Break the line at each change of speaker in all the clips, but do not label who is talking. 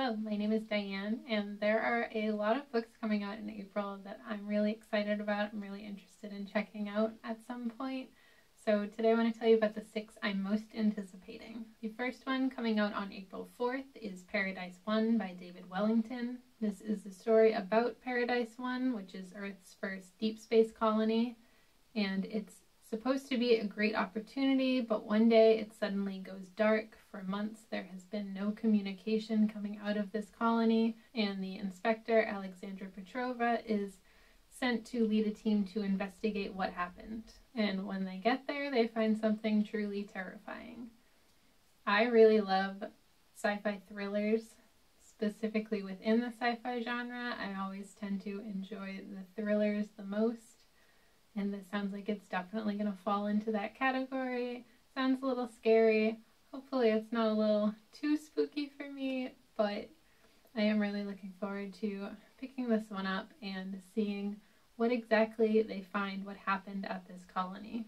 Hello, my name is Diane, and there are a lot of books coming out in April that I'm really excited about. I'm really interested in checking out at some point. So today I want to tell you about the 6 I'm most anticipating. The first one coming out on April 4th is Paradise 1 by David Wellington. This is a story about Paradise 1, which is Earth's first deep space colony, and it's supposed to be a great opportunity, but one day it suddenly goes dark. For months there has been no communication coming out of this colony, and the inspector, Alexandra Petrova, is sent to lead a team to investigate what happened. And when they get there, they find something truly terrifying. I really love sci-fi thrillers, specifically within the sci-fi genre. I always tend to enjoy the thrillers the most. And this sounds like it's definitely going to fall into that category. Sounds a little scary. Hopefully it's not a little too spooky for me, but I am really looking forward to picking this one up and seeing what exactly they find what happened at this colony.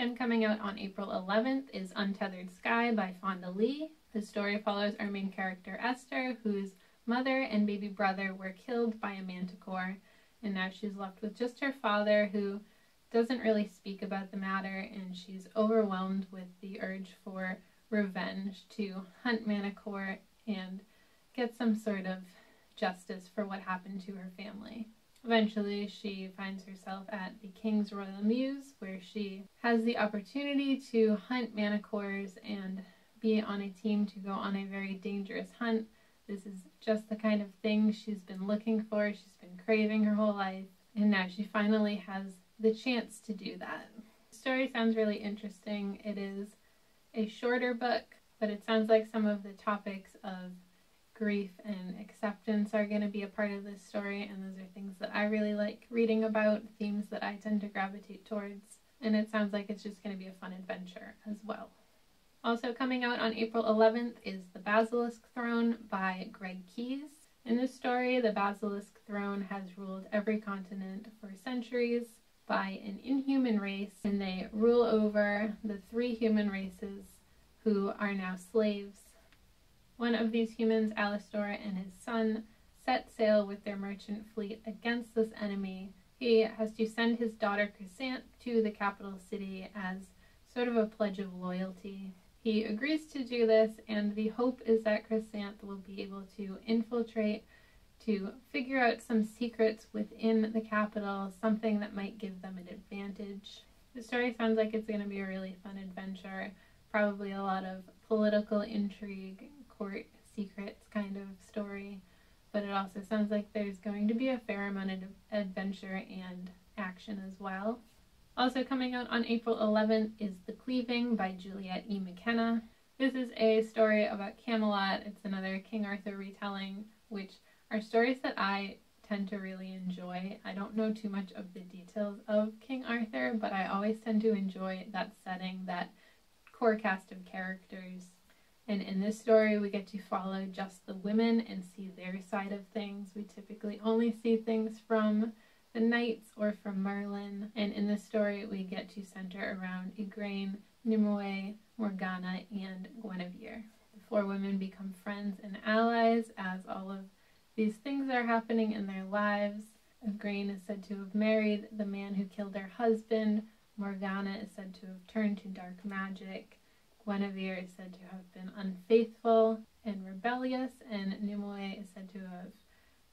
And coming out on April 11th is Untethered Sky by Fonda Lee. The story follows our main character Esther, whose mother and baby brother were killed by a manticore, and now she's left with just her father, who doesn't really speak about the matter, and she's overwhelmed with the urge for revenge to hunt manticore and get some sort of justice for what happened to her family. Eventually she finds herself at the King's Royal Mews, where she has the opportunity to hunt manticores and be on a team to go on a very dangerous hunt. This is just the kind of thing she's been looking for, she's been craving her whole life, and now she finally has the chance to do that. The story sounds really interesting. It is a shorter book, but it sounds like some of the topics of grief and acceptance are going to be a part of this story, and those are things that I really like reading about, themes that I tend to gravitate towards, and it sounds like it's just going to be a fun adventure as well. Also coming out on April 11th is The Basilisk Throne by Greg Keyes. In this story, the Basilisk Throne has ruled every continent for centuries by an inhuman race, and they rule over the 3 human races who are now slaves. One of these humans, Alistor, and his son set sail with their merchant fleet against this enemy. He has to send his daughter Chrysanthe to the capital city as sort of a pledge of loyalty. He agrees to do this, and the hope is that Chrysanthe will be able to infiltrate to figure out some secrets within the capital, something that might give them an advantage. The story sounds like it's going to be a really fun adventure, probably a lot of political intrigue, court secrets kind of story, but it also sounds like there's going to be a fair amount of adventure and action as well. Also coming out on April 11th is The Cleaving by Juliet E. McKenna. This is a story about Camelot. It's another King Arthur retelling, which are stories that I tend to really enjoy. I don't know too much of the details of King Arthur, but I always tend to enjoy that setting, that core cast of characters. And in this story, we get to follow just the women and see their side of things. We typically only see things from the knights or from Merlin, and in this story we get to center around Igraine, Nimue, Morgana, and Guinevere. The 4 women become friends and allies as all of these things are happening in their lives. Igraine is said to have married the man who killed her husband. Morgana is said to have turned to dark magic. Guinevere is said to have been unfaithful and rebellious, and Nimue is said to have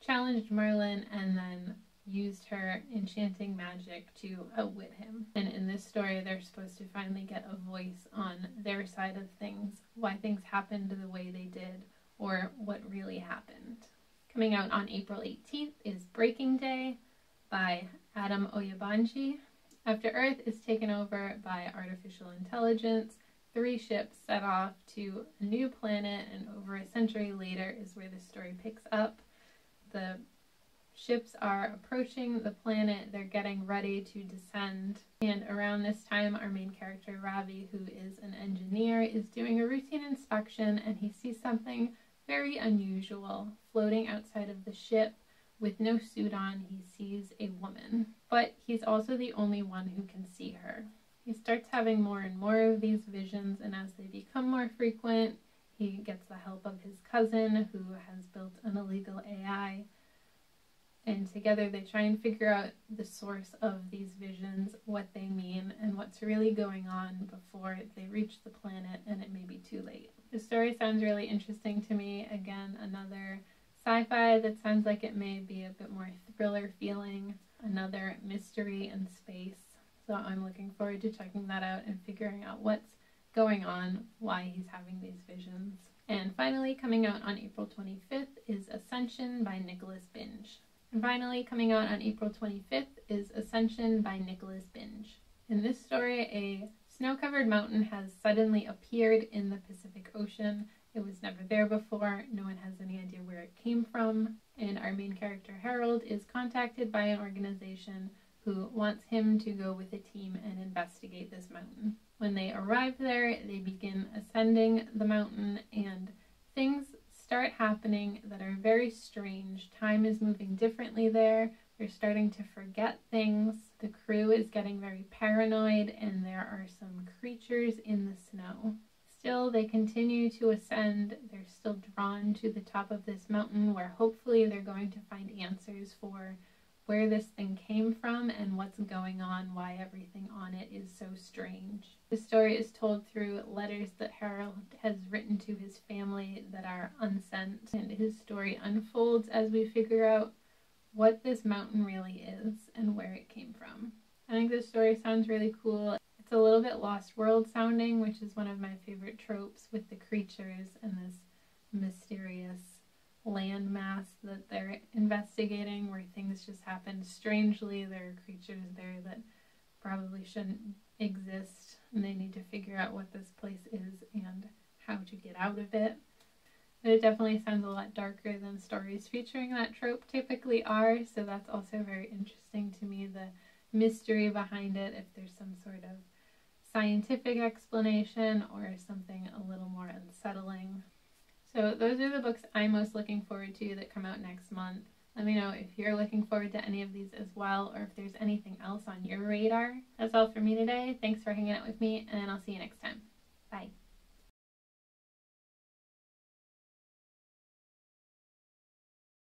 challenged Merlin and then used her enchanting magic to outwit him. And in this story, they're supposed to finally get a voice on their side of things, why things happened the way they did, or what really happened. Coming out on April 18th is Breaking Day by Adam Oyebanji. After Earth is taken over by artificial intelligence, 3 ships set off to a new planet, and over a century later is where the story picks up. The ships are approaching the planet, they're getting ready to descend, and around this time our main character Ravi, who is an engineer, is doing a routine inspection, and he sees something very unusual floating outside of the ship. With no suit on, he sees a woman, but he's also the only one who can see her. He starts having more and more of these visions, and as they become more frequent, He gets the help of his cousin who has built an illegal AI, and together they try and figure out the source of these visions, what they mean, and what's really going on before they reach the planet and it may be too late. The story sounds really interesting to me. Again, another sci-fi that sounds like it may be a bit more thriller feeling, another mystery in space. So I'm looking forward to checking that out and figuring out what's going on, why he's having these visions. And finally, coming out on April 25th is Ascension by Nicholas Binge. And finally, coming out on April 25th is Ascension by Nicholas Binge. In this story, a snow-covered mountain has suddenly appeared in the Pacific Ocean. It was never there before. No one has any idea where it came from. And our main character, Harold, is contacted by an organization who wants him to go with a team and investigate this mountain. When they arrive there, they begin ascending the mountain, and things start happening that are very strange. Time is moving differently there. They're starting to forget things. The crew is getting very paranoid, and there are some creatures in the snow. Still, they continue to ascend. They're still drawn to the top of this mountain where hopefully they're going to find answers for where this thing came from and what's going on, why everything on it is so strange. The story is told through letters that Harold has written to his family that are unsent, and his story unfolds as we figure out what this mountain really is and where it came from. I think this story sounds really cool. It's a little bit Lost World sounding, which is one of my favorite tropes, with the creatures and this mysterious landmass that they're investigating where things just happen strangely. There are creatures there that probably shouldn't exist, and they need to figure out what this place is and how to get out of it. But it definitely sounds a lot darker than stories featuring that trope typically are, so that's also very interesting to me, the mystery behind it, if there's some sort of scientific explanation or something a little more unsettling. So those are the books I'm most looking forward to that come out next month. Let me know if you're looking forward to any of these as well, or if there's anything else on your radar. That's all for me today. Thanks for hanging out with me, and I'll see you next time. Bye.